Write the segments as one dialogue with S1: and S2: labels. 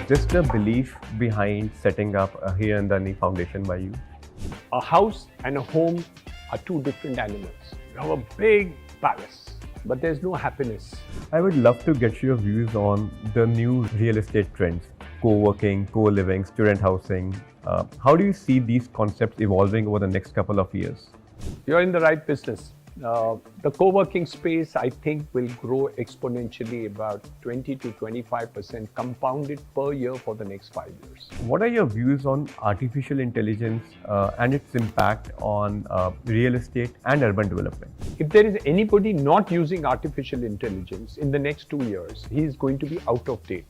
S1: just the belief behind setting up a Hiranandani Foundation by you?
S2: A house and a home are two different animals. You have a big palace, but there's no happiness.
S1: I would love to get your views on the new real estate trends, co-working, co-living, student housing. How do you see these concepts evolving over the next couple of years?
S2: You're in the right business. The co-working space, I think, will grow exponentially about 20 to 25% compounded per year for the next 5 years.
S1: What are your views on artificial intelligence and its impact on real estate and urban development?
S2: If there is anybody not using artificial intelligence in the next 2 years, he is going to be out of date.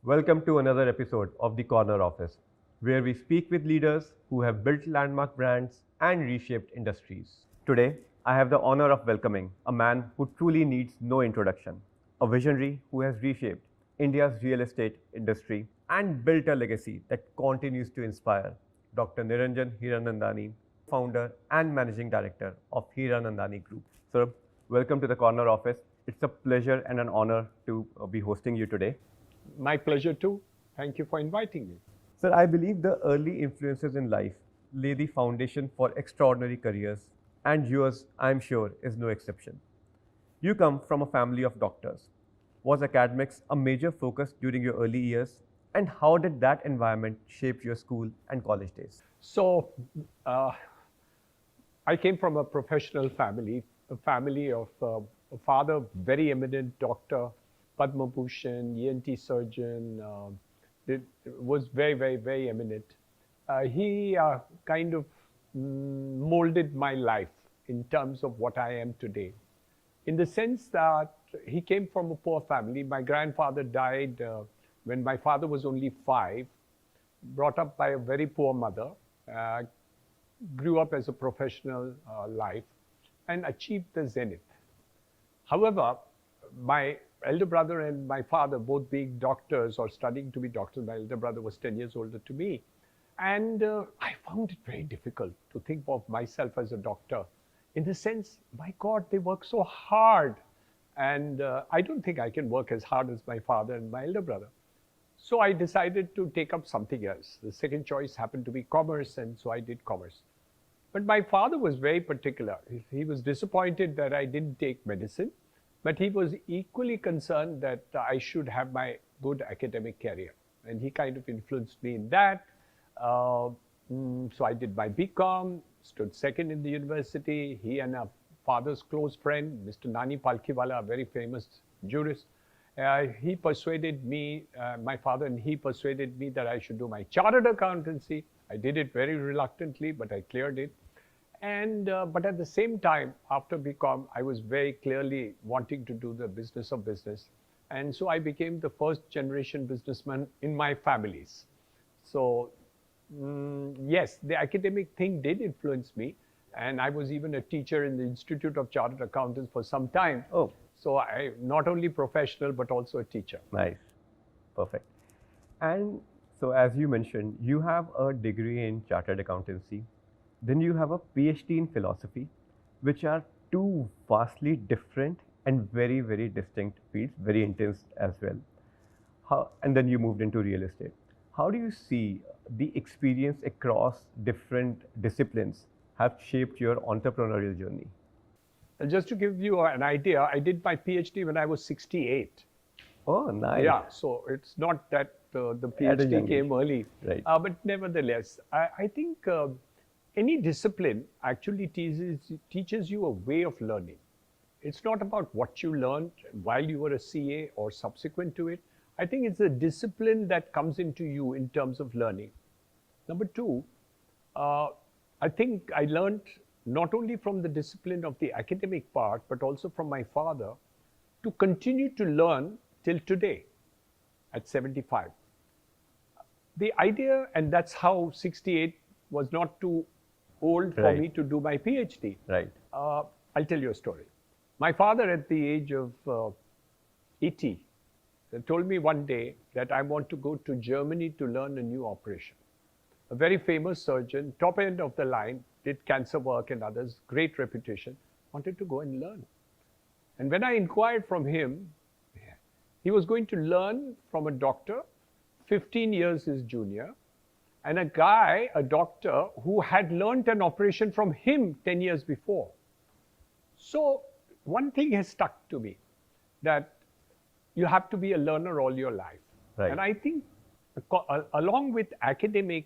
S1: Welcome to another episode of The Corner Office, where we speak with leaders who have built landmark brands and reshaped industries. Today, I have the honor of welcoming a man who truly needs no introduction, a visionary who has reshaped India's real estate industry and built a legacy that continues to inspire, Dr. Niranjan Hiranandani, founder and managing director of Hiranandani Group. Sir, welcome to the Corner Office. It's a pleasure and an honor to be hosting you today.
S2: My pleasure too. Thank you for inviting me.
S1: Sir, I believe the early influences in life lay the foundation for extraordinary careers, and yours, I'm sure, is no exception. You come from a family of doctors. Was academics a major focus during your early years? And how did that environment shape your school and college days?
S2: So, I came from a professional family, a family of a father, very eminent doctor, Padma Bhushan, ENT surgeon, was very, very, very eminent. He kind of molded my life in terms of what I am today. In the sense that he came from a poor family. My grandfather died when my father was only 5, brought up by a very poor mother, grew up as a professional life, and achieved the zenith. However, my elder brother and my father, both being doctors or studying to be doctors, my elder brother was 10 years older to me. And I found it very difficult to think of myself as a doctor. In the sense, my God, they work so hard. And I don't think I can work as hard as my father and my elder brother. So I decided to take up something else. The second choice happened to be commerce, and so I did commerce. But my father was very particular. He was disappointed that I didn't take medicine. But he was equally concerned that I should have my good academic career. And he kind of influenced me in that. So I did my BCom, stood second in the university. He and a father's close friend, Mr. Nani Palkhiwala, a very famous jurist, he persuaded me, my father and he persuaded me that I should do my chartered accountancy. I did it very reluctantly, but I cleared it. And but at the same time, after BCom, I was very clearly wanting to do the business of business. And so I became the first generation businessman in my families. So yes, the academic thing did influence me. And I was even a teacher in the Institute of Chartered Accountants for some time.
S1: Oh.
S2: So I not only professional, but also a teacher.
S1: Nice. Perfect. And so as you mentioned, you have a degree in chartered accountancy. Then you have a PhD in philosophy, which are two vastly different and very, very distinct fields, very intense as well. And then you moved into real estate. How do you see the experience across different disciplines have shaped your entrepreneurial journey?
S2: And just to give you an idea, I did my PhD when I was 68.
S1: Oh, nice.
S2: Yeah, so it's not that the PhD came early.
S1: Right.
S2: But nevertheless, I think any discipline actually teaches you a way of learning. It's not about what you learned while you were a CA or subsequent to it. I think it's a discipline that comes into you in terms of learning. Number two, I think I learned not only from the discipline of the academic part, but also from my father to continue to learn till today at 75. The idea, and that's how 68 was not too old for me to do my PhD.
S1: Right.
S2: I'll tell you a story. My father at the age of 80 told me one day that I want to go to Germany to learn a new operation. A very famous surgeon, top end of the line, did cancer work and others, great reputation, wanted to go and learn. And when I inquired from him, he was going to learn from a doctor 15 years his junior, and a doctor who had learned an operation from him 10 years before. So one thing has stuck to me, that you have to be a learner all your life.
S1: Right.
S2: And I think along with academic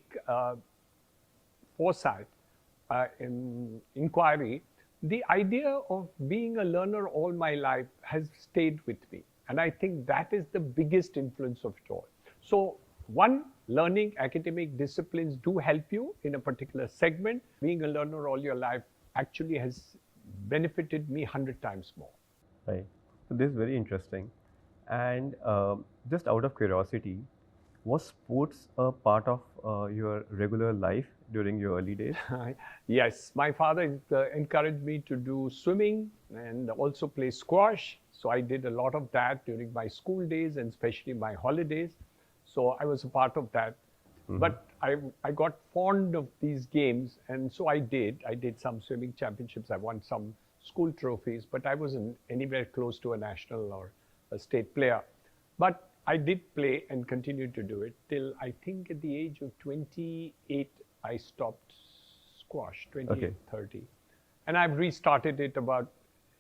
S2: foresight, inquiry, the idea of being a learner all my life has stayed with me. And I think that is the biggest influence of it all. So one, learning academic disciplines do help you in a particular segment. Being a learner all your life actually has benefited me 100 times more.
S1: Right. So this is very interesting. And just out of curiosity, was sports a part of your regular life during your early days?
S2: Yes, my father encouraged me to do swimming and also play squash. So I did a lot of that during my school days and especially my holidays. So I was a part of that. Mm-hmm. But I got fond of these games, and so I did. I did some swimming championships. I won some school trophies, but I wasn't anywhere close to a national or a state player. But I did play and continued to do it till I think at the age of 28, I stopped squash, 28, okay. 30. And I've restarted it about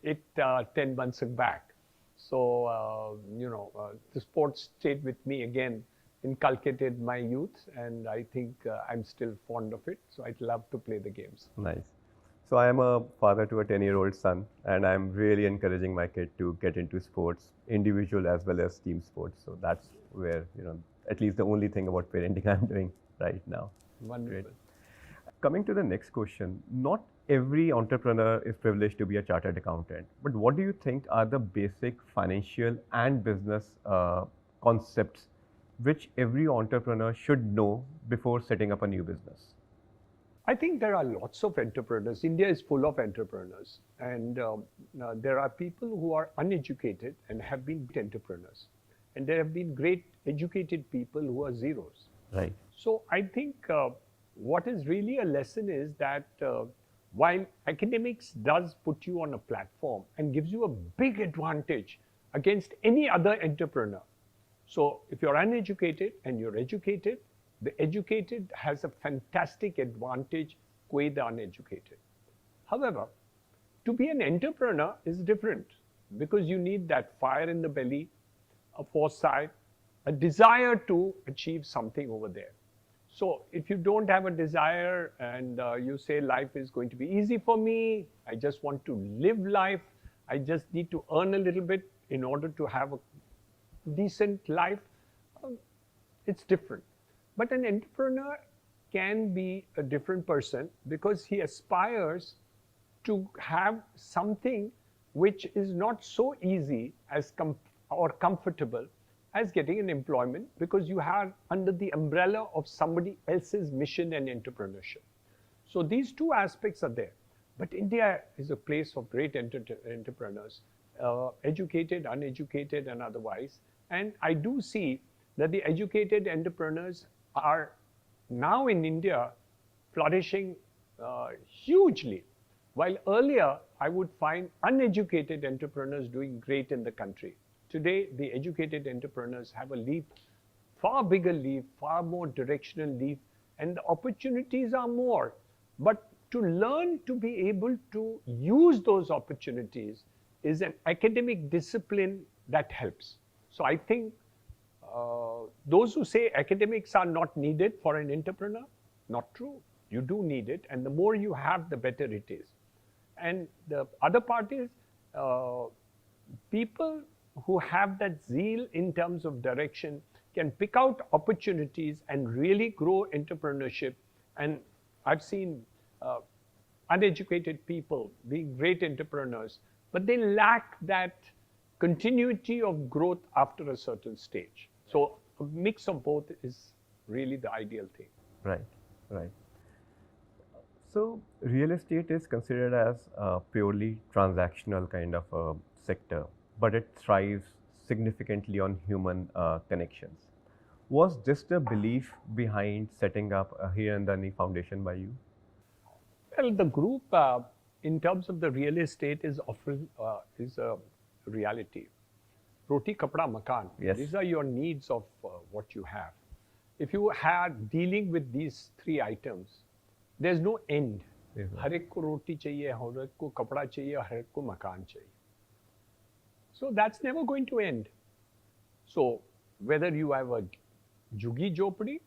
S2: 10 months back. So, the sport stayed with me again, inculcated my youth, and I think I'm still fond of it. So I'd love to play the games.
S1: Nice. So I am a father to a 10-year-old son, and I'm really encouraging my kid to get into sports, individual as well as team sports. So that's where, at least the only thing about parenting I'm doing right now.
S2: Wonderful.
S1: Great. Coming to the next question, not every entrepreneur is privileged to be a chartered accountant, but what do you think are the basic financial and business concepts which every entrepreneur should know before setting up a new business?
S2: I think there are lots of entrepreneurs. India is full of entrepreneurs. And there are people who are uneducated and have been entrepreneurs. And there have been great educated people who are zeros.
S1: Right.
S2: So I think what is really a lesson is that while academics does put you on a platform and gives you a big advantage against any other entrepreneur. So if you're uneducated and you're educated, the educated has a fantastic advantage with the uneducated. However, to be an entrepreneur is different because you need that fire in the belly, a foresight, a desire to achieve something over there. So if you don't have a desire and you say life is going to be easy for me, I just want to live life, I just need to earn a little bit in order to have a decent life, it's different. But an entrepreneur can be a different person because he aspires to have something which is not so easy as or comfortable as getting an employment, because you are under the umbrella of somebody else's mission and entrepreneurship. So these two aspects are there. But India is a place of great entrepreneurs, educated, uneducated, and otherwise. And I do see that the educated entrepreneurs are now in India flourishing hugely, while earlier I would find uneducated entrepreneurs doing great in the country. Today, the educated entrepreneurs have a leap, far bigger leap, far more directional leap, and the opportunities are more. But to learn to be able to use those opportunities is an academic discipline that helps. So I think those who say academics are not needed for an entrepreneur, not true. You do need it, and the more you have, the better it is. And the other part is people who have that zeal in terms of direction can pick out opportunities and really grow entrepreneurship. And I've seen uneducated people being great entrepreneurs, but they lack that continuity of growth after a certain stage. So a mix of both is really the ideal thing.
S1: Right, right. So real estate is considered as a purely transactional kind of a sector, but it thrives significantly on human connections. Was this the belief behind setting up a Hiranandani Foundation by you?
S2: Well, the group, in terms of the real estate, is often reality. Roti, kapda, makan.
S1: Yes.
S2: These are your needs of what you have. If you had dealing with these three items, there's no end. हर एक को रोटी चाहिए, हर एक को कपड़ा चाहिए, हर एक को मकान चाहिए. So that's never going to end. So whether you have a juggi jopdi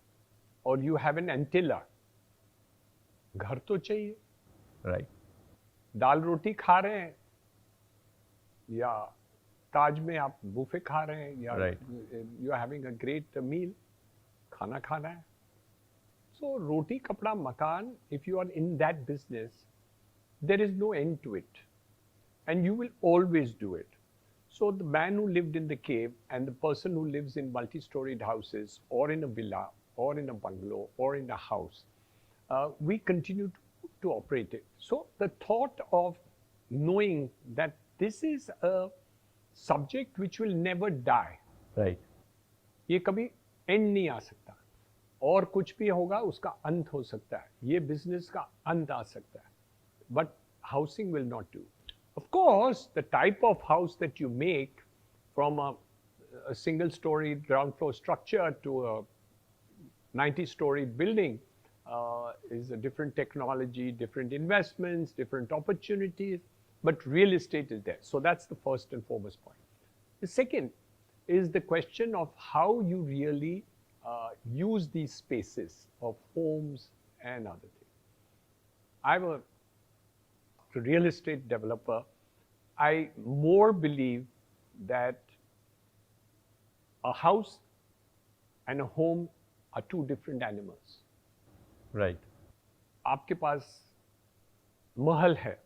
S2: or you have an antilla, घर तो चाहिए.
S1: Right.
S2: दाल रोटी खा रहे हैं या ताज में आप बुफे खा रहे हैं या you are having a great meal, खाना खाना है. So roti, kapda, makan, if you are in that business, there is no end to it. And you will always do it. So the man who lived in the cave and the person who lives in multi-storied houses or in a villa or in a bungalow or in a house, we continue to operate it. So the thought of knowing that this is a subject which will never die.
S1: Right.
S2: ये कभी end नहीं आ सकता. और कुछ भी होगा उसका अंत हो सकता है. ये business का अंत आ सकता है. But housing will not do. Of course, the type of house that you make from a single-story ground floor structure to a 90-story building is a different technology, different investments, different opportunities, but real estate is there. So that's the first and foremost point. The second is the question of how you really use these spaces of homes and other things. I'm a real estate developer. I more believe that a house and a home are two different animals.
S1: Right.
S2: आपके पास महल है.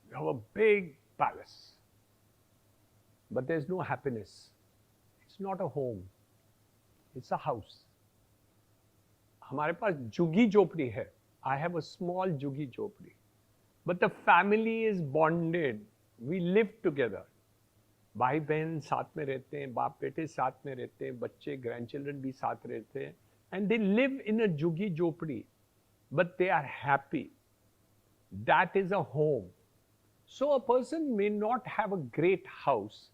S2: You have a big palace. But there's no happiness. It's not a home. It's a house. हमारे पास जुगी झोपड़ी है. I have a small जुगी झोपड़ी. But the family is bonded. We live together. भाई बहन साथ में रहते हैं, बाप बेटे साथ में रहते हैं, बच्चे grandchildren भी साथ रहते हैं. And they live in a जुगी झोपड़ी. But they are happy. That is a home. So a person may not have a great house,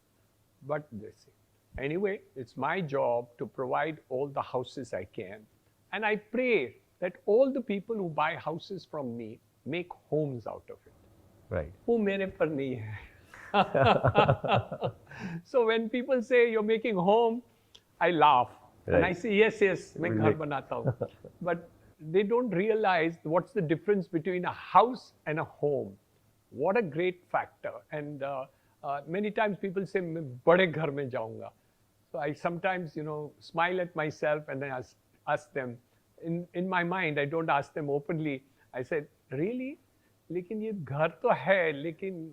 S2: but they say, anyway, it's my job to provide all the houses I can. And I pray that all the people who buy houses from me make homes out of it.
S1: Right.
S2: वो मेरे पर नहीं है. So when people say you're making home, I laugh. Right. And I say, yes, मैं घर बनाता हूँ. But they don't realize what's the difference between a house and a home. What a great factor. And many times people say, मैं बड़े घर में जाऊँगा. So I sometimes, smile at myself and then ask them. In my mind, I don't ask them openly. I said, really? लेकिन ये घर तो है, लेकिन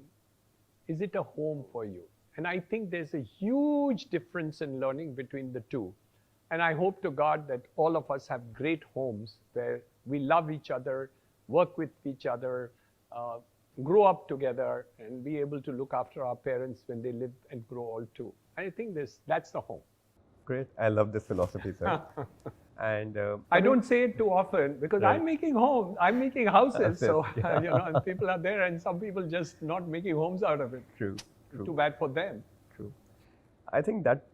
S2: is it a home for you? And I think there's a huge difference in learning between the two. And I hope to God that all of us have great homes where we love each other, work with each other, grow up together, and be able to look after our parents when they live and grow old too. I think that's the home.
S1: Great. I love this philosophy, sir. And
S2: I don't say it too often because right. I'm making homes, I'm making houses. So,
S1: yeah.
S2: And people are there and some people just not making homes out of it.
S1: True.
S2: Too bad for them.
S1: True. I think that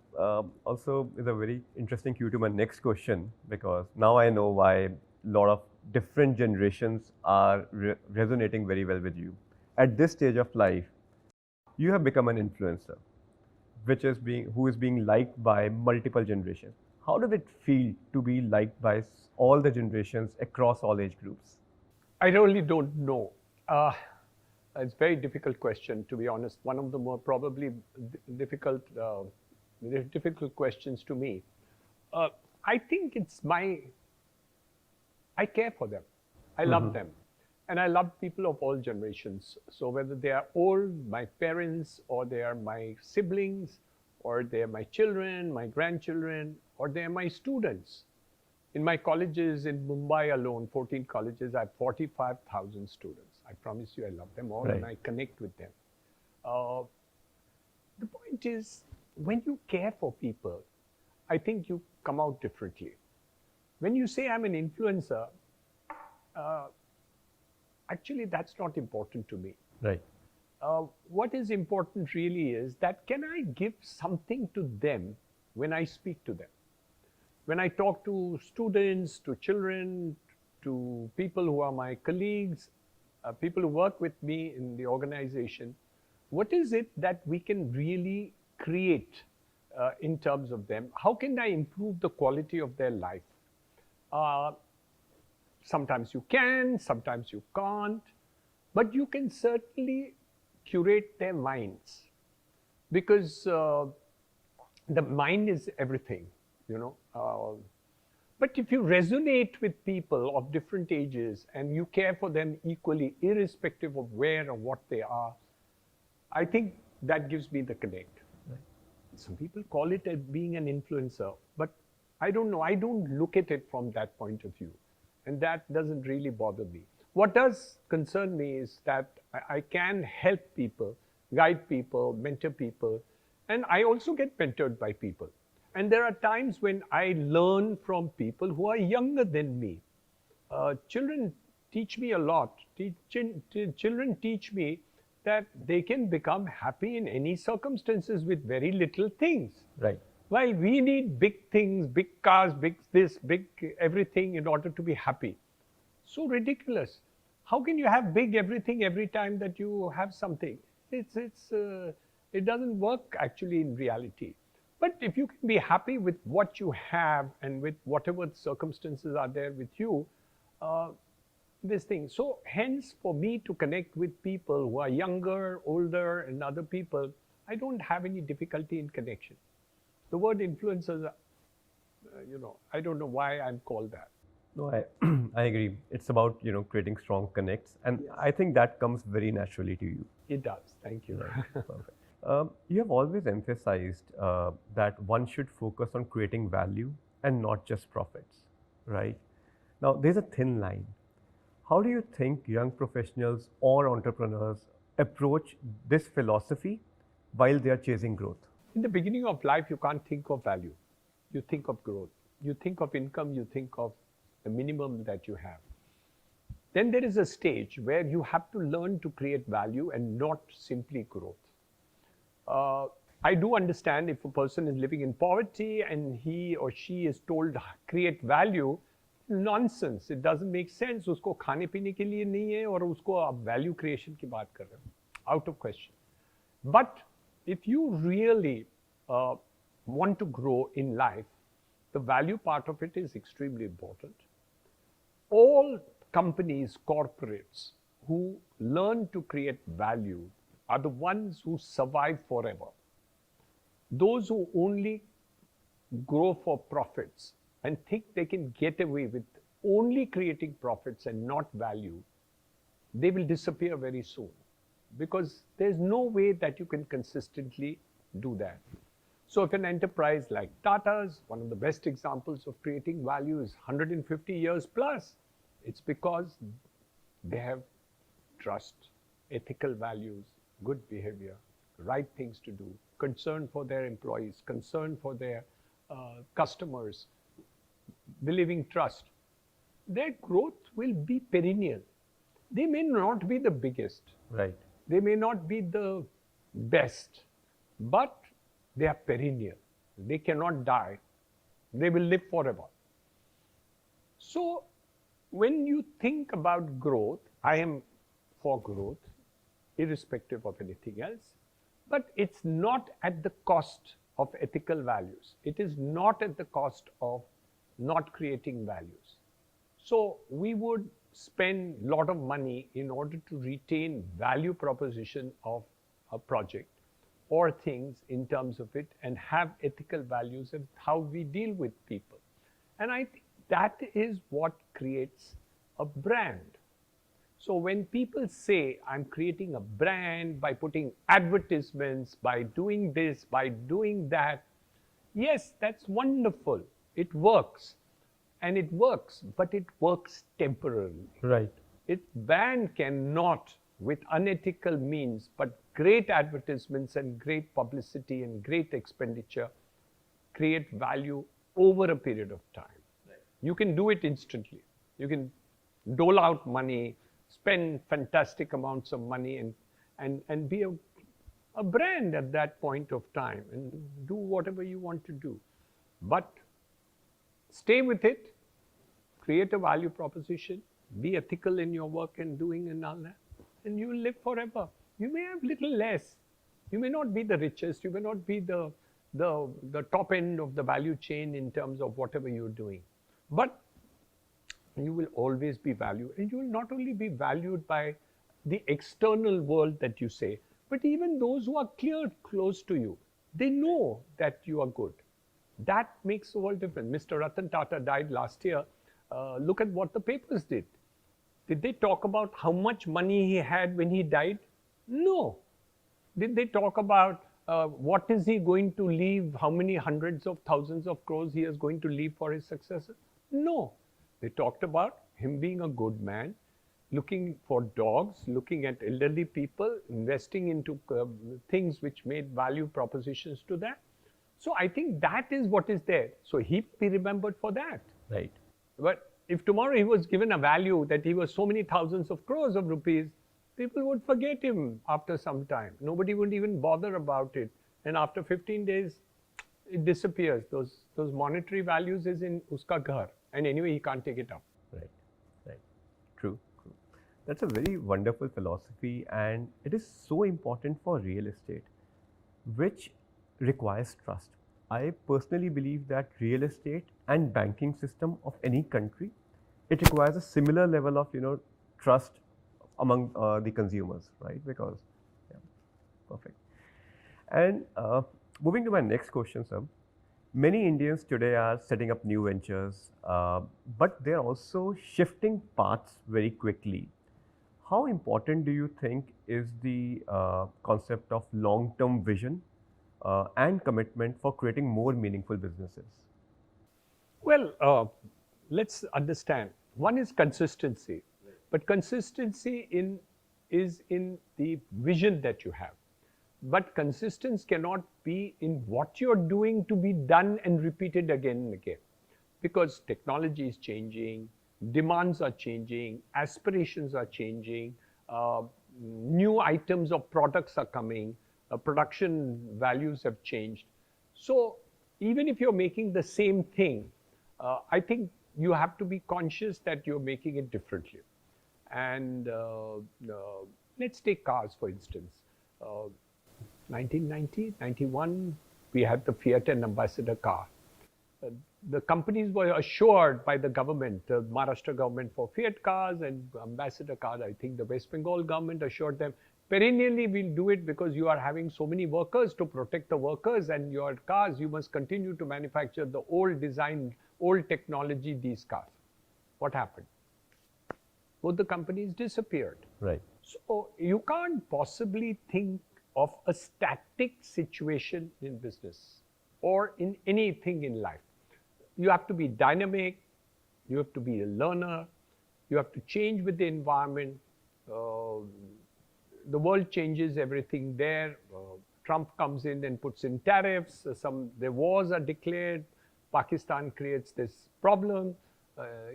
S1: also is a very interesting cue to my next question, because now I know why a lot of different generations are resonating very well with you. At this stage of life, you have become an influencer, who is being liked by multiple generations. How does it feel to be liked by all the generations across all age groups?
S2: I really don't know. It's a very difficult question, to be honest. One of the more probably difficult questions to me. I think I care for them. I love them. And I love people of all generations. So whether they are old, my parents, or they are my siblings, or they are my children, my grandchildren, or they are my students. In my colleges in Mumbai alone, 14 colleges, I have 45,000 students. I promise you I love them all, right. And I connect with them. The point is, when you care for people, I think you come out differently. When you say I'm an influencer, actually that's not important to me.
S1: Right.
S2: what is important really is that can I give something to them when I speak to them? When I talk to students, to children, to people who are my colleagues, people who work with me in the organization, what is it that we can really create in terms of them? How can I improve the quality of their life? Sometimes you can, sometimes you can't, but you can certainly curate their minds, because the mind is everything, you know. But if you resonate with people of different ages and you care for them equally, irrespective of where or what they are, I think that gives me the connect. Right. Some people call it being an influencer, but I don't know. I don't look at it from that point of view. And that doesn't really bother me. What does concern me is that I can help people, guide people, mentor people, and I also get mentored by people. And there are times when I learn from people who are younger than me. Children teach me a lot. Children teach me that they can become happy in any circumstances with very little things.
S1: Right.
S2: While we need big things, big cars, big this, big everything in order to be happy. So ridiculous. How can you have big everything every time that you have something? It doesn't work actually in reality. But if you can be happy with what you have and with whatever circumstances are there with you, this thing. So hence, for me to connect with people who are younger, older, and other people, I don't have any difficulty in connection. The word influencers, I don't know why I'm called that.
S1: No, I agree. It's about, creating strong connects. And yes. I think that comes very naturally to you.
S2: It does. Thank you.
S1: Right. Perfect. You have always emphasized that one should focus on creating value and not just profits, right? Now, there's a thin line. How do you think young professionals or entrepreneurs approach this philosophy while they are chasing growth?
S2: In the beginning of life, you can't think of value. You think of growth. You think of income. You think of the minimum that you have. Then there is a stage where you have to learn to create value and not simply growth. I do understand if a person is living in poverty and he or she is told create value, nonsense. It doesn't make sense. उसको खाने पीने के लिए नहीं है और उसको आप value creation की बात कर रहे हो. Out of question. But if you really want to grow in life, the value part of it is extremely important. All companies, corporates who learn to create value are the ones who survive forever. Those who only grow for profits and think they can get away with only creating profits and not value, they will disappear very soon, because there's no way that you can consistently do that. So if an enterprise like Tata's, one of the best examples of creating value, is 150 years plus, it's because they have trust, ethical values, good behavior, right things to do, concern for their employees, concern for their customers, believing trust. Their growth will be perennial. They may not be the biggest.
S1: Right.
S2: They may not be the best, but they are perennial. They cannot die. They will live forever. So when you think about growth, I am for growth, irrespective of anything else, but it's not at the cost of ethical values. It is not at the cost of not creating values. So we would spend a lot of money in order to retain value proposition of a project or things in terms of it, and have ethical values and how we deal with people. And I think that is what creates a brand. So when people say, I'm creating a brand by putting advertisements, by doing this, by doing that, yes, that's wonderful. It works. And it works, but it works temporarily.
S1: Right.
S2: Brand cannot, with unethical means, but great advertisements and great publicity and great expenditure, create value over a period of time. Right. You can do it instantly. You can dole out money, spend fantastic amounts of money, and be a brand at that point of time and do whatever you want to do. But stay with it, create a value proposition, be ethical in your work and doing and all that, and you will live forever. You may have little less. You may not be the richest, you may not be the top end of the value chain in terms of whatever you're doing. But you will always be valued, and you will not only be valued by the external world that you say, but even those who are close to you, they know that you are good. That makes all difference. Mr. Ratan Tata died last year. Look at what the papers did. Did they talk about how much money he had when he died? No. Did they talk about what is he going to leave, how many hundreds of thousands of crores he is going to leave for his successor? No. They talked about him being a good man, looking for dogs, looking at elderly people, investing into things which made value propositions to that. So I think that is what is there. So he be remembered for that.
S1: Right.
S2: But if tomorrow he was given a value that he was so many thousands of crores of rupees, people would forget him after some time. Nobody would even bother about it. And after 15 days, it disappears. Those monetary values is in uska ghar. And anyway, he can't take it up.
S1: Right, right. True, true. That's a very wonderful philosophy, and it is so important for real estate, which requires trust. I personally believe that real estate and banking system of any country, it requires a similar level of, trust among the consumers, right? Because, yeah, perfect. And moving to my next question, sir. Many Indians today are setting up new ventures, but they're also shifting paths very quickly. How important do you think is the concept of long-term vision and commitment for creating more meaningful businesses?
S2: Well, let's understand. One is consistency, but consistency is in the vision that you have. But consistency cannot be in what you're doing to be done and repeated again and again. Because technology is changing, demands are changing, aspirations are changing, new items of products are coming, production values have changed. So even if you're making the same thing, I think you have to be conscious that you're making it differently. And let's take cars, for instance. 1990, 91, we had the Fiat and Ambassador car. The companies were assured by the government, the Maharashtra government for Fiat cars and Ambassador cars. I think the West Bengal government assured them, perennially we'll do it because you are having so many workers to protect the workers, and your cars, you must continue to manufacture the old design, old technology, these cars. What happened? Both the companies disappeared.
S1: Right.
S2: So you can't possibly think of a static situation in business or in anything in life. You have to be dynamic, you have to be a learner, you have to change with the environment. The world changes everything there. Trump comes in and puts in tariffs, the wars are declared, Pakistan creates this problem,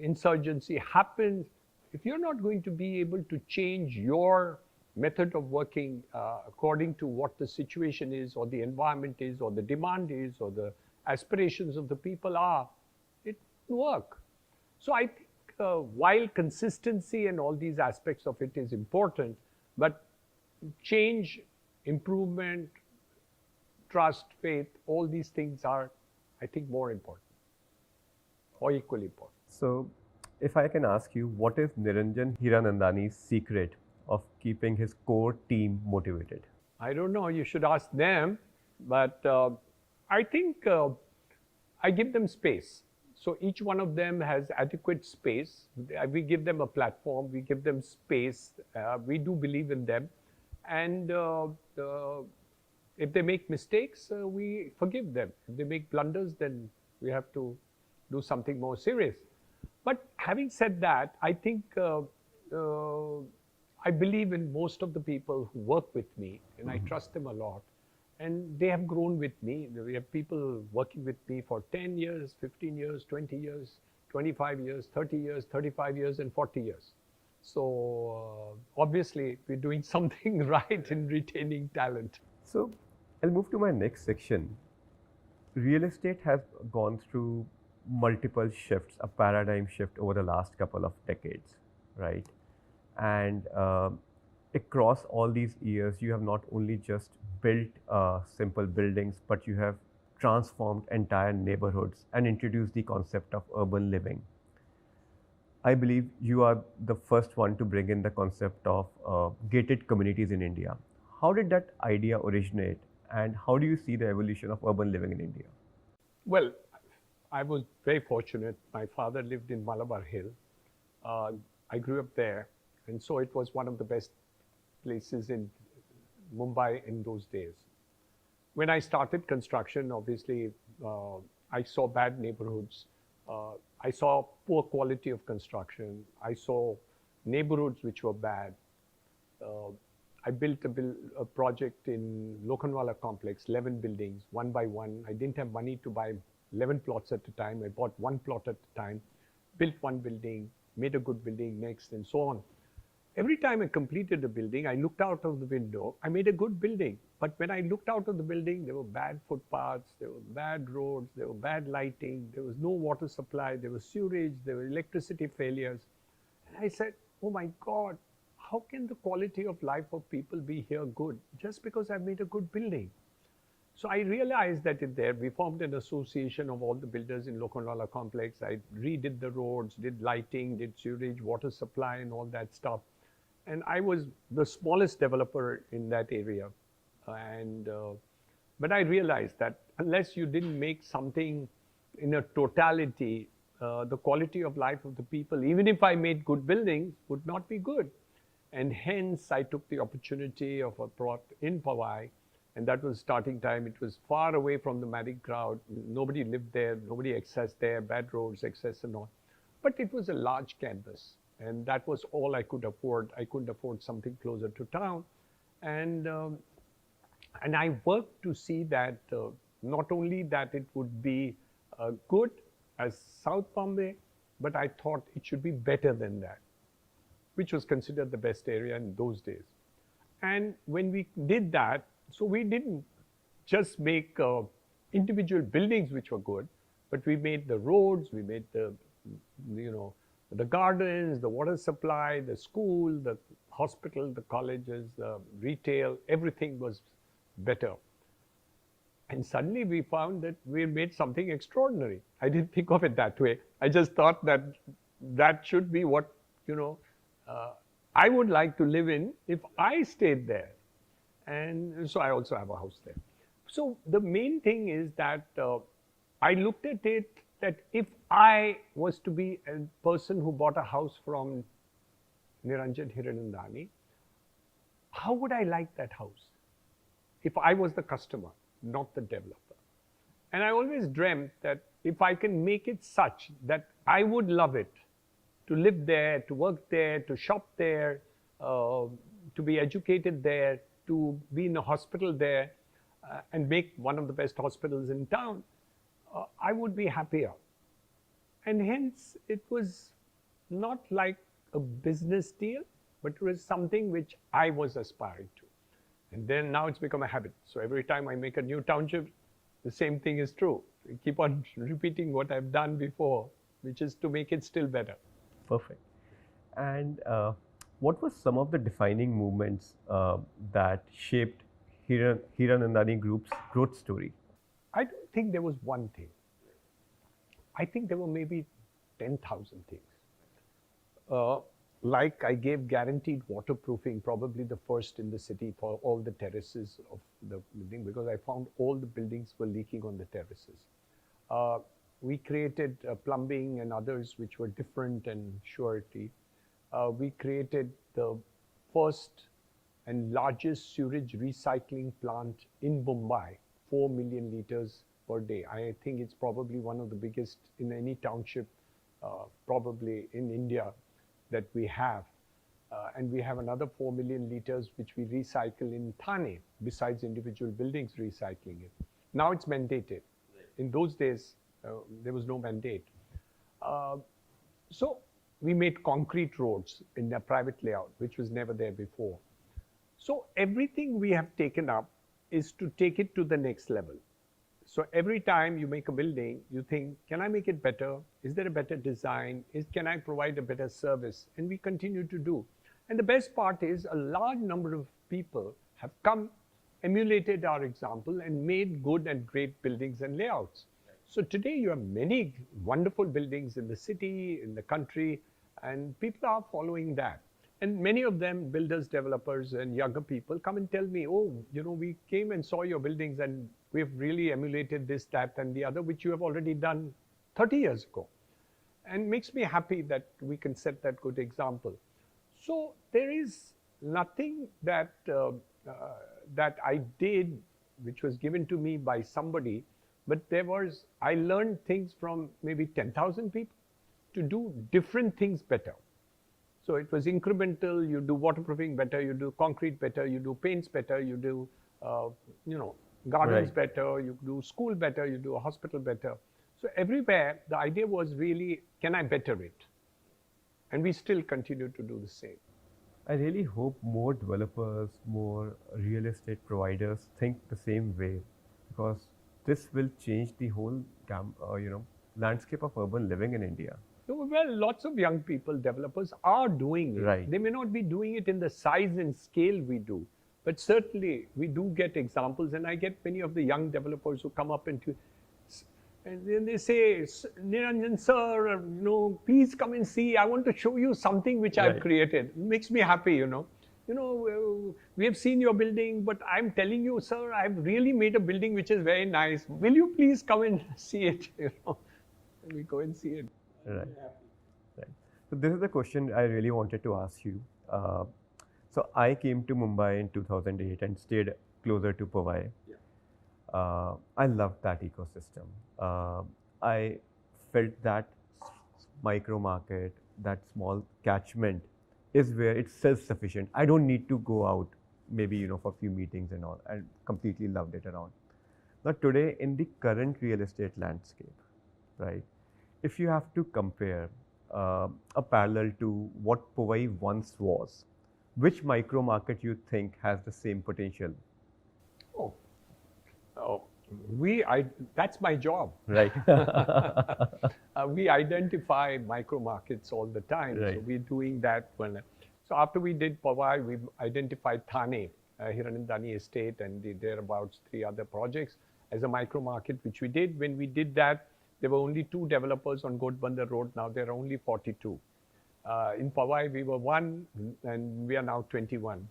S2: insurgency happens. If you're not going to be able to change your method of working according to what the situation is, or the environment is, or the demand is, or the aspirations of the people are, it won't work. So I think while consistency and all these aspects of it is important, but change, improvement, trust, faith, all these things are, I think, more important or equally important.
S1: So, if I can ask you, what is Niranjan Hiranandani's secret of keeping his core team motivated?
S2: I don't know, you should ask them, but I think I give them space. So each one of them has adequate space. We give them a platform, we give them space, we do believe in them. And if they make mistakes, we forgive them. If they make blunders, then we have to do something more serious. But having said that, I think I believe in most of the people who work with me, and I trust them a lot. And they have grown with me. We have people working with me for 10 years, 15 years, 20 years, 25 years, 30 years, 35 years, and 40 years. So obviously, we're doing something right in retaining talent.
S1: So I'll move to my next section. Real estate has gone through multiple shifts, a paradigm shift over the last couple of decades, right? And across all these years, you have not only just built simple buildings, but you have transformed entire neighborhoods and introduced the concept of urban living. I believe you are the first one to bring in the concept of gated communities in India. How did that idea originate, and how do you see the evolution of urban living in India?
S2: Well, I was very fortunate. My father lived in Malabar Hill. Uh, I grew up there, and so it was one of the best places in Mumbai in those days. When I started construction, obviously, I saw bad neighborhoods. Uh, I saw poor quality of construction. I saw neighborhoods which were bad. Uh, I built a project in Lokhandwala complex, 11 buildings, one by one. I didn't have money to buy 11 plots at a time. I bought one plot at a time, built one building, made a good building next, and so on. Every time I completed a building, I looked out of the window. I made a good building. But when I looked out of the building, there were bad footpaths, there were bad roads, there were bad lighting, there was no water supply, there was sewerage, there were electricity failures. And I said, oh my God, how can the quality of life of people be here good just because I made a good building? So I realized that there, we formed an association of all the builders in Lokhandwala complex. I redid the roads, did lighting, did sewerage, water supply, and all that stuff. And I was the smallest developer in that area. But I realized that unless you didn't make something in a totality, the quality of life of the people, even if I made good buildings, would not be good. And hence, I took the opportunity of a plot in Powai, and that was starting time. It was far away from the married crowd. Nobody lived there, nobody accessed there, bad roads, access and all. But it was a large canvas, and that was all I could afford. I couldn't afford something closer to town. And I worked to see that not only that it would be good as South Bombay, but I thought it should be better than that, which was considered the best area in those days. And when we did that, so we didn't just make individual buildings which were good, but we made the roads, we made the, the gardens, the water supply, the school, the hospital, the colleges, the retail, everything was better. And suddenly we found that we made something extraordinary. I didn't think of it that way. I just thought that that should be what, I would like to live in if I stayed there. And so I also have a house there. So the main thing is that I looked at it that if I was to be a person who bought a house from Niranjan Hiranandani, how would I like that house if I was the customer, not the developer? And I always dreamt that if I can make it such that I would love it, to live there, to work there, to shop there, to be educated there, to be in a hospital there, and make one of the best hospitals in town, I would be happier. And hence, it was not like a business deal, but it was something which I was aspiring to. And then now it's become a habit. So every time I make a new township, the same thing is true. I keep on repeating what I've done before, which is to make it still better.
S1: Perfect. And what were some of the defining movements that shaped Hiranandani Group's growth story?
S2: I don't think there was one thing. I think there were maybe 10,000 things. Like I gave guaranteed waterproofing, probably the first in the city for all the terraces of the building, because I found all the buildings were leaking on the terraces. We created plumbing and others which were different and surety. We created the first and largest sewage recycling plant in Mumbai, 4 million liters per day. I think it's probably one of the biggest in any township, probably in India, that we have. And we have another 4 million liters which we recycle in Thane, besides individual buildings recycling it. Now it's mandated. In those days, there was no mandate. So we made concrete roads in a private layout, which was never there before. So everything we have taken up is to take it to the next level. So every time you make a building, you think, can I make it better? Is there a better design? Can I provide a better service? And we continue to do. And the best part is a large number of people have come, emulated our example, and made good and great buildings and layouts. So today you have many wonderful buildings in the city, in the country, and people are following that. And many of them, builders, developers, and younger people come and tell me, oh, we came and saw your buildings and we've really emulated this, that, and the other, which you have already done 30 years ago. And makes me happy that we can set that good example. So there is nothing that, that I did, which was given to me by somebody, but I learned things from maybe 10,000 people to do different things better. So it was incremental. You do waterproofing better, you do concrete better, you do paints better, you do, gardens better, you do school better, you do a hospital better. So everywhere, the idea was really, can I better it? And we still continue to do the same.
S1: I really hope more developers, more real estate providers think the same way, because this will change the whole landscape of urban living in India.
S2: Well, lots of young people, developers are doing it.
S1: Right.
S2: They may not be doing it in the size and scale we do, but certainly we do get examples, and I get many of the young developers who come up and then they say, Niranjan sir, please come and see. I want to show you something which I've created. It makes me happy, we have seen your building, but I'm telling you, sir, I've really made a building which is very nice. Will you please come and see it? And we go and see it.
S1: Right. So this is the question I really wanted to ask you. So I came to Mumbai in 2008 and stayed closer to Powai. I loved that ecosystem. I felt that micro market, that small catchment is where it's self-sufficient. I don't need to go out, maybe, for a few meetings and all. I completely loved it around. Now today, in the current real estate landscape, right, if you have to compare a parallel to what Powai once was, which micro market you think has the same potential?
S2: That's my job.
S1: Right.
S2: We identify micro markets all the time.
S1: Right.
S2: So we're doing that. So after we did Powai, we identified Thane, Hiranandani Estate, and thereabouts 3 other projects as a micro market, which we did. When we did that, there were only 2 developers on Godbandar Road. Now there are only 42. In Powai, we were 1, and we are now 21.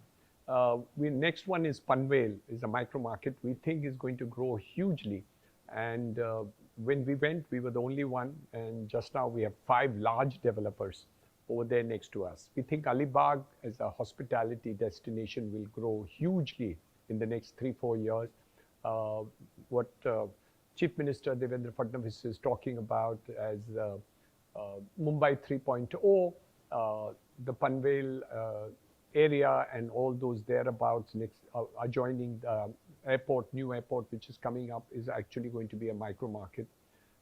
S2: Next one is Panvel, is a micro market we think is going to grow hugely. And when we went, we were the only one. And just now we have 5 large developers over there next to us. We think Alibag as a hospitality destination will grow hugely in the next 3-4 years. What Chief Minister Devendra Fadnavis is talking about as Mumbai 3.0, the Panvel area and all those thereabouts next adjoining the airport, new airport which is coming up, is actually going to be a micro market.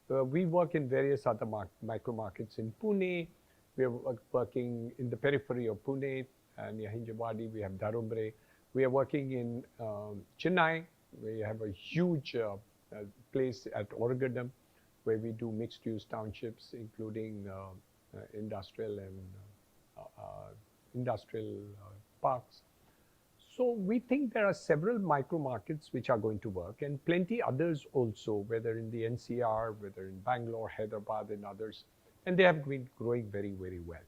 S2: We work in various other micro markets in Pune. We are working in the periphery of Pune, near Hinjawadi. We have Dharumbre. We are working in Chennai. We have a huge place at Oragadam where we do mixed-use townships, including industrial parks. So we think there are several micro markets which are going to work, and plenty others also, whether in the NCR, whether in Bangalore, Hyderabad, and others, and they have been growing very, very well.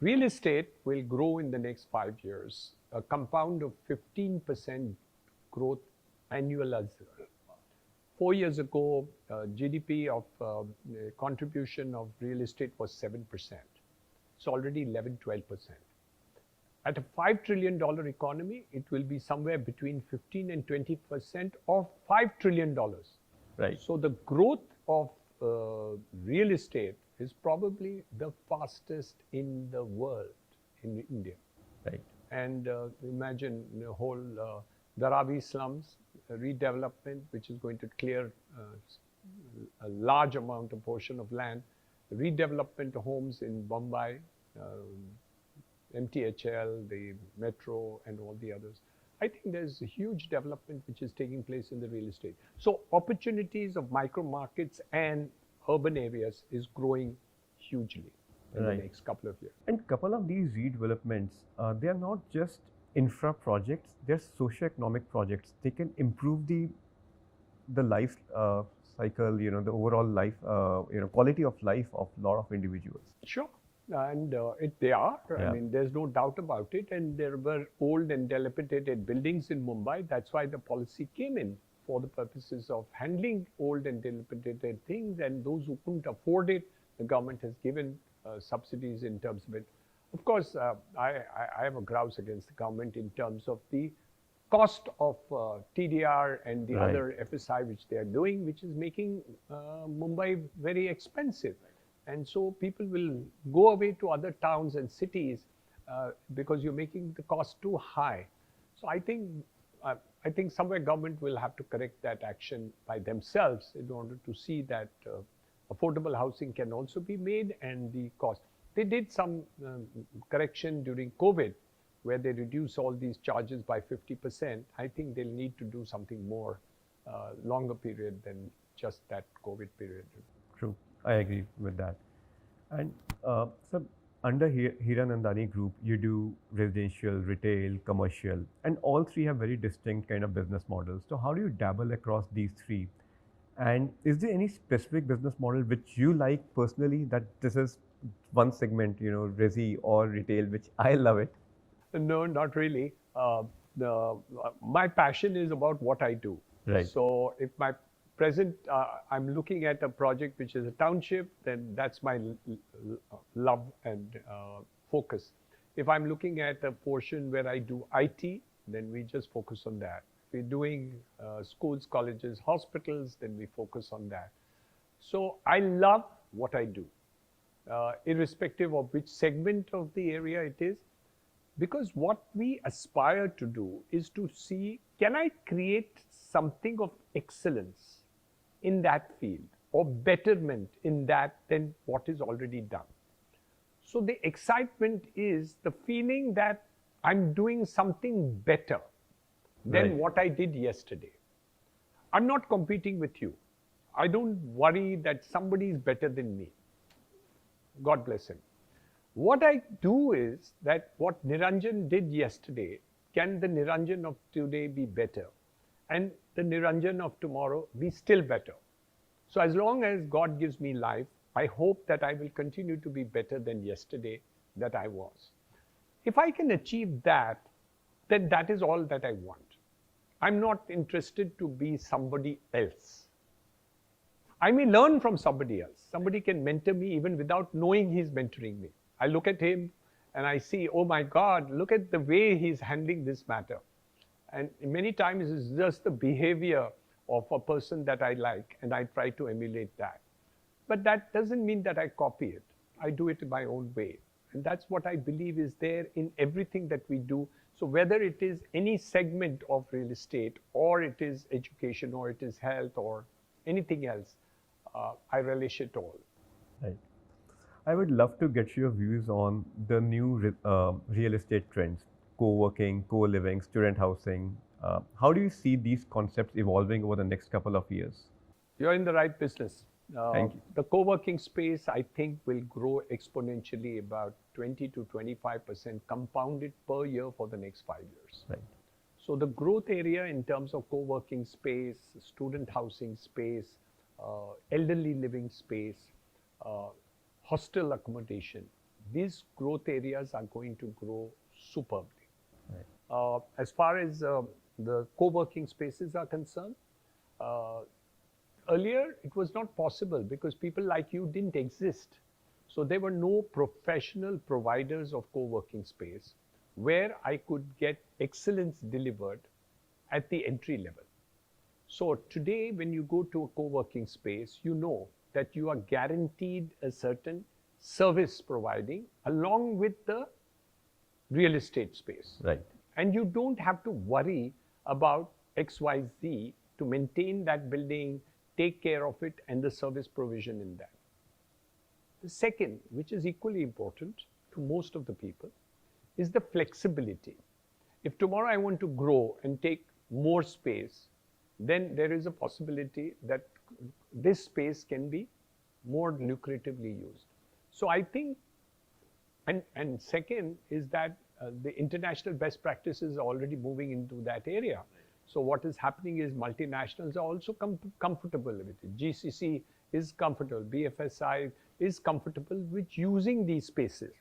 S2: Real estate will grow in the next 5 years, a compound of 15% growth annualized. 4 years ago, GDP of contribution of real estate was 7%. It's already 11-12%. At a $5 trillion economy, it will be somewhere between 15 and 20% of $5 trillion.
S1: Right.
S2: So the growth of real estate is probably the fastest in the world, in India.
S1: Right.
S2: And imagine the whole Dharavi slums redevelopment, which is going to clear a large amount of portion of land. redevelopment homes in Mumbai, MTHL, the metro, and all the others. I think there's a huge development which is taking place in the real estate. So opportunities of micro markets and urban areas is growing hugely in the next couple of years.
S1: And couple of these redevelopments, they are not just infra projects; they're socio-economic projects. They can improve the life cycle, the overall life, quality of life of a lot of individuals.
S2: Sure. And they are.
S1: Yeah.
S2: I mean, there's no doubt about it. And there were old and dilapidated buildings in Mumbai. That's why the policy came in for the purposes of handling old and dilapidated things. And those who couldn't afford it, the government has given subsidies in terms of it. Of course, I have a grouse against the government in terms of the cost of TDR and the other FSI which they are doing, which is making Mumbai very expensive. And so people will go away to other towns and cities because you're making the cost too high. So I think somewhere government will have to correct that action by themselves in order to see that affordable housing can also be made and the cost. They did some correction during COVID where they reduce all these charges by 50%. I think they'll need to do something more longer period than just that COVID period.
S1: True. I agree with that. And so under Hiranandani Group, you do residential, retail, commercial, and all three have very distinct kind of business models. So how do you dabble across these three? And is there any specific business model which you like personally, that this is one segment, resi or retail, which I love it?
S2: No, not really. My passion is about what I do.
S1: Right.
S2: So if my I'm looking at a project which is a township, then that's my love and focus. If I'm looking at a portion where I do IT, then we just focus on that. If we're doing schools, colleges, hospitals, then we focus on that. So I love what I do, irrespective of which segment of the area it is, because what we aspire to do is to see, can I create something of excellence in that field or betterment in that than what is already done. So the excitement is the feeling that I'm doing something better than what I did yesterday. I'm not competing with you. I don't worry that somebody is better than me. God bless him. What I do is that what Niranjan did yesterday, can the Niranjan of today be better? And the Niranjan of tomorrow be still better. So as long as God gives me life, I hope that I will continue to be better than yesterday that I was. If I can achieve that, then that is all that I want. I'm not interested to be somebody else. I may learn from somebody else. Somebody can mentor me even without knowing he's mentoring me. I look at him and I see, oh my God, look at the way he's handling this matter. And many times it's just the behavior of a person that I like, and I try to emulate that. But that doesn't mean that I copy it. I do it in my own way. And that's what I believe is there in everything that we do. So whether it is any segment of real estate, or it is education, or it is health, or anything else, I relish it all.
S1: Right. I would love to get your views on the new real estate trends, co-working, co-living, student housing. How do you see these concepts evolving over the next couple of years?
S2: You're in the right business.
S1: Thank you.
S2: The co-working space, I think, will grow exponentially about 20 to 25% compounded per year for the next 5 years.
S1: Right.
S2: So the growth area in terms of co-working space, student housing space, elderly living space, hostel accommodation, these growth areas are going to grow superbly. Right. As far as the co-working spaces are concerned, earlier it was not possible because people like you didn't exist. So there were no professional providers of co-working space where I could get excellence delivered at the entry level. So today when you go to a co-working space, you know that you are guaranteed a certain service providing along with the real estate space.
S1: Right.
S2: And you don't have to worry about XYZ to maintain that building, take care of it, and the service provision in that. The second, which is equally important to most of the people, is the flexibility. If tomorrow I want to grow and take more space, then there is a possibility that this space can be more lucratively used. So I think, and second is that the international best practices are already moving into that area. So what is happening is multinationals are also comfortable with it. GCC is comfortable, BFSI is comfortable with using these spaces.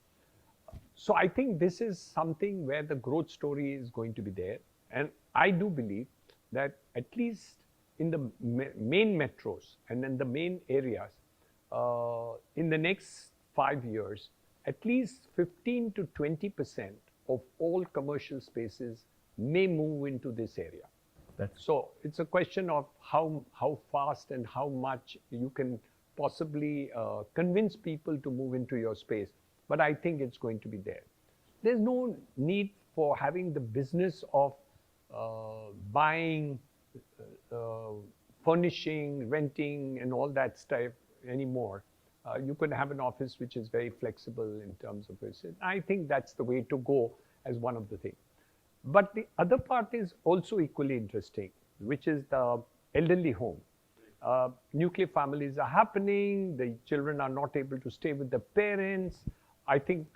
S2: So I think this is something where the growth story is going to be there. And I do believe that at least in the main metros and in the main areas, in the next 5 years, at least 15 to 20% of all commercial spaces may move into this area. So it's a question of how fast and how much you can possibly convince people to move into your space. But I think it's going to be there. There's no need for having the business of buying, furnishing, renting, and all that stuff anymore. You could have an office which is very flexible in terms of it. I think that's the way to go as one of the things. But the other part is also equally interesting, which is the elderly home. Nuclear families are happening. The children are not able to stay with the parents. I think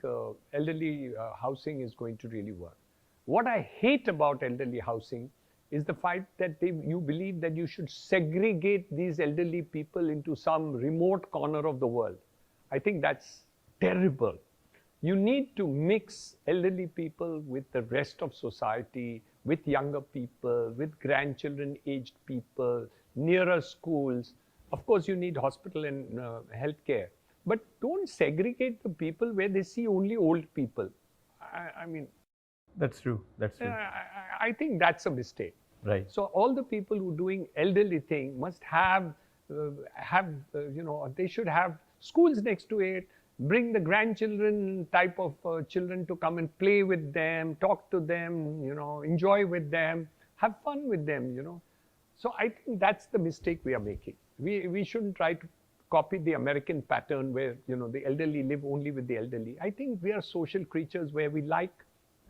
S2: elderly housing is going to really work. What I hate about elderly housing is the fact that you believe that you should segregate these elderly people into some remote corner of the world. I think that's terrible. You need to mix elderly people with the rest of society, with younger people, with grandchildren aged people, nearer schools. Of course, you need hospital and healthcare. But don't segregate the people where they see only old people. I mean,
S1: that's true. That's true.
S2: I think that's a mistake.
S1: Right.
S2: So all the people who are doing elderly thing must have, they should have schools next to it. Bring the grandchildren type of children to come and play with them, talk to them, enjoy with them, have fun with them, So I think that's the mistake we are making. We shouldn't try to copy the American pattern where, the elderly live only with the elderly. I think we are social creatures where we like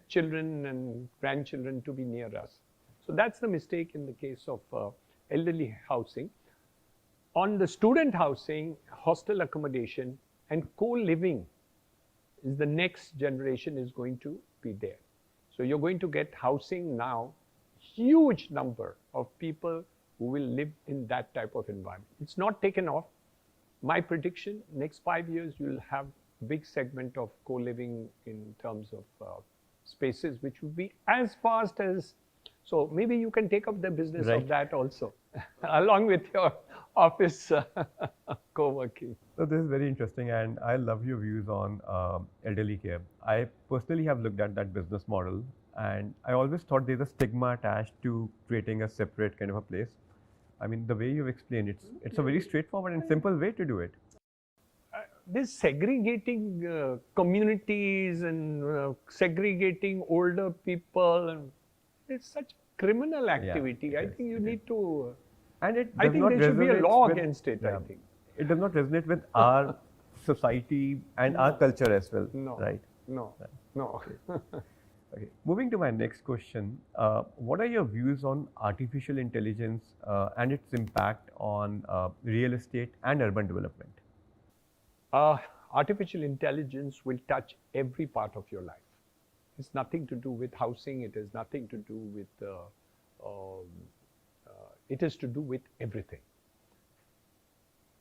S2: children and grandchildren to be near us. So that's the mistake in the case of elderly housing. On the student housing, hostel accommodation, and co-living is the next generation is going to be there. So you're going to get housing now, huge number of people who will live in that type of environment. It's not taken off. My prediction, next 5 years, you'll have big segment of co-living in terms of spaces, which will be as fast as, so maybe you can take up the business of that also, along with your office co-working.
S1: So this is very interesting, and I love your views on elderly care. I personally have looked at that business model, and I always thought there's a stigma attached to creating a separate kind of a place. I mean, the way you've explained it's a very straightforward and simple way to do it.
S2: This segregating communities and segregating older people, and it's such criminal activity. I think you need to.
S1: And
S2: I think there should be a law against it. I think
S1: it does not resonate with our society and our culture as well.
S2: No.
S1: Right?
S2: No. Right. No.
S1: Okay. Moving to my next question, what are your views on artificial intelligence and its impact on real estate and urban development?
S2: Artificial intelligence will touch every part of your life. It's nothing to do with housing. It has nothing to do with, it has to do with everything.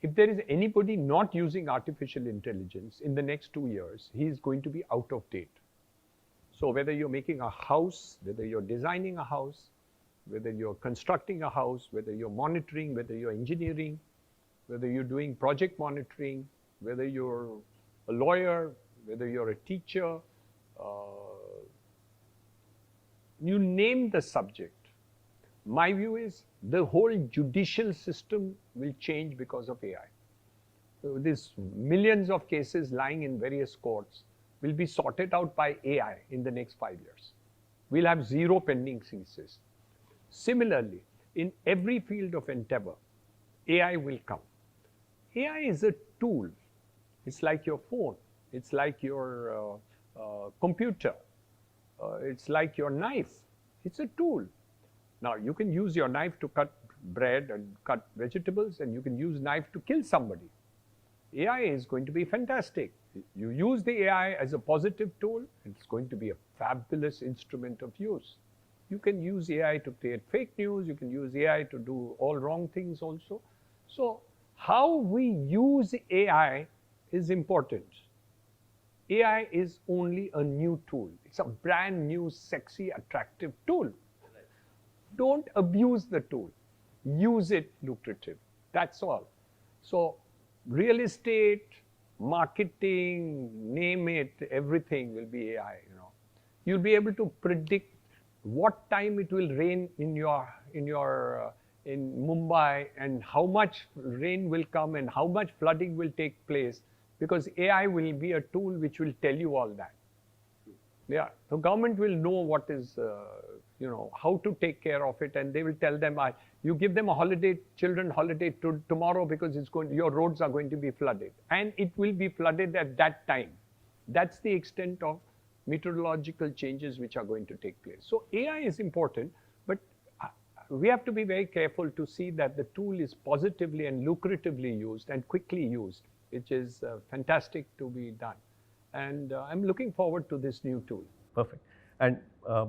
S2: If there is anybody not using artificial intelligence in the next 2 years, he is going to be out of date. So whether you're making a house, whether you're designing a house, whether you're constructing a house, whether you're monitoring, whether you're engineering, whether you're doing project monitoring, whether you're a lawyer, whether you're a teacher, you name the subject. My view is the whole judicial system will change because of AI. So these millions of cases lying in various courts will be sorted out by AI in the next 5 years. We'll have zero pending cases. Similarly, in every field of endeavor, AI will come. AI is a tool. It's like your phone. It's like your computer. It's like your knife. It's a tool. Now, you can use your knife to cut bread and cut vegetables, and you can use knife to kill somebody. AI is going to be fantastic. You use the AI as a positive tool, it's going to be a fabulous instrument of use. You can use AI to create fake news, you can use AI to do all wrong things also. So, how we use AI is important. AI is only a new tool. It's a brand new, sexy, attractive tool. Don't abuse the tool. Use it lucrative. That's all. So, real estate, marketing, name it, everything will be AI. You'll be able to predict what time it will rain in Mumbai, and how much rain will come and how much flooding will take place, because AI will be a tool which will tell you all that. Yeah, the government will know what is, how to take care of it, and they will tell them, you give them a holiday, children holiday tomorrow, because your roads are going to be flooded, and it will be flooded at that time. That's the extent of meteorological changes which are going to take place. So AI is important, but we have to be very careful to see that the tool is positively and lucratively used and quickly used, which is fantastic to be done. And I'm looking forward to this new tool.
S1: Perfect. And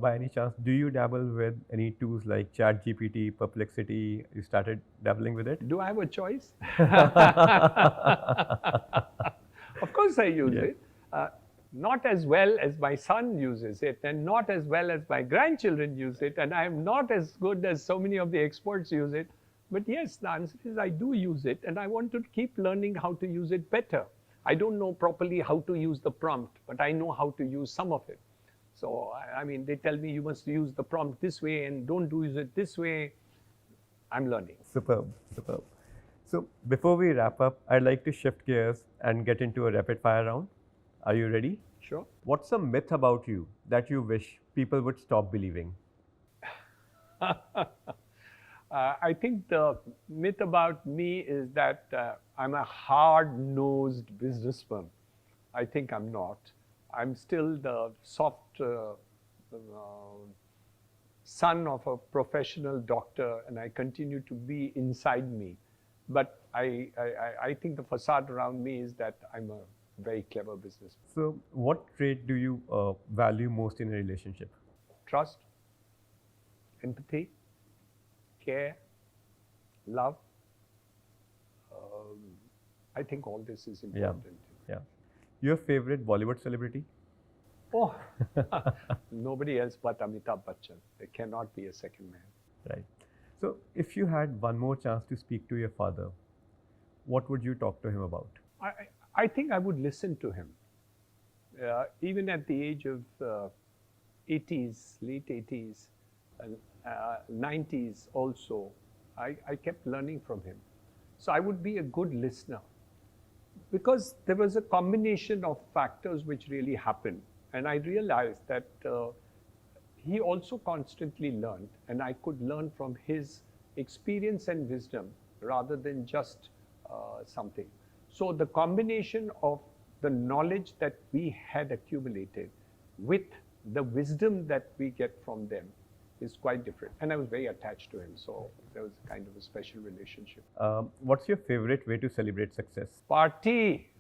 S1: by any chance, do you dabble with any tools like ChatGPT, Perplexity? You started dabbling with it?
S2: Do I have a choice? Of course I use it. Not as well as my son uses it, and not as well as my grandchildren use it, and I'm not as good as so many of the experts use it. But yes, the answer is I do use it, and I want to keep learning how to use it better. I don't know properly how to use the prompt, but I know how to use some of it. So, I mean, they tell me you must use the prompt this way and don't use it this way. I'm learning.
S1: Superb, superb. So, before we wrap up, I'd like to shift gears and get into a rapid fire round. Are you ready?
S2: Sure.
S1: What's a myth about you that you wish people would stop believing?
S2: I think the myth about me is that I'm a hard-nosed businessman. I think I'm not. I'm still the soft son of a professional doctor, and I continue to be inside me. But I think the facade around me is that I'm a very clever businessman.
S1: So, what trait do you value most in a relationship?
S2: Trust, empathy, care, love. I think all this is important.
S1: Yeah. Your favorite Bollywood celebrity?
S2: Oh, nobody else but Amitabh Bachchan. There cannot be a second man.
S1: Right. So, if you had one more chance to speak to your father, what would you talk to him about?
S2: I think I would listen to him. Even at the age of 80s, late 80s, 90s also, I kept learning from him. So I would be a good listener, because there was a combination of factors which really happened. And I realized that he also constantly learned, and I could learn from his experience and wisdom rather than just something. So the combination of the knowledge that we had accumulated with the wisdom that we get from them is quite different. And I was very attached to him, so there was kind of a special relationship.
S1: What's your favorite way to celebrate success?
S2: Party!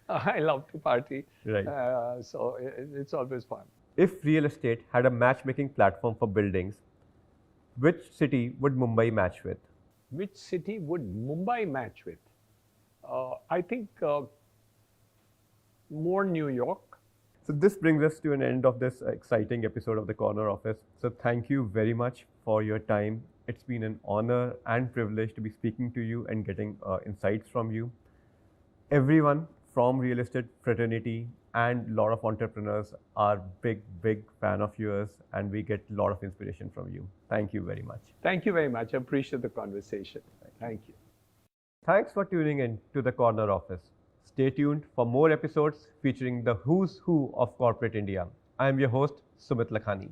S2: I love to party.
S1: Right.
S2: So it's always fun.
S1: If real estate had a matchmaking platform for buildings, which city would Mumbai match with?
S2: Which city would Mumbai match with? I think more New York.
S1: So this brings us to an end of this exciting episode of the Corner Office. So thank you very much for your time. It's been an honor and privilege to be speaking to you and getting insights from you. Everyone from real estate fraternity and a lot of entrepreneurs are big fan of yours, and we get a lot of inspiration from you. Thank you very much.
S2: Thank you very much. I appreciate the conversation. Thank you.
S1: Thanks for tuning in to the Corner Office. Stay tuned for more episodes featuring the who's who of corporate India. I am your host, Sumit Lakhani.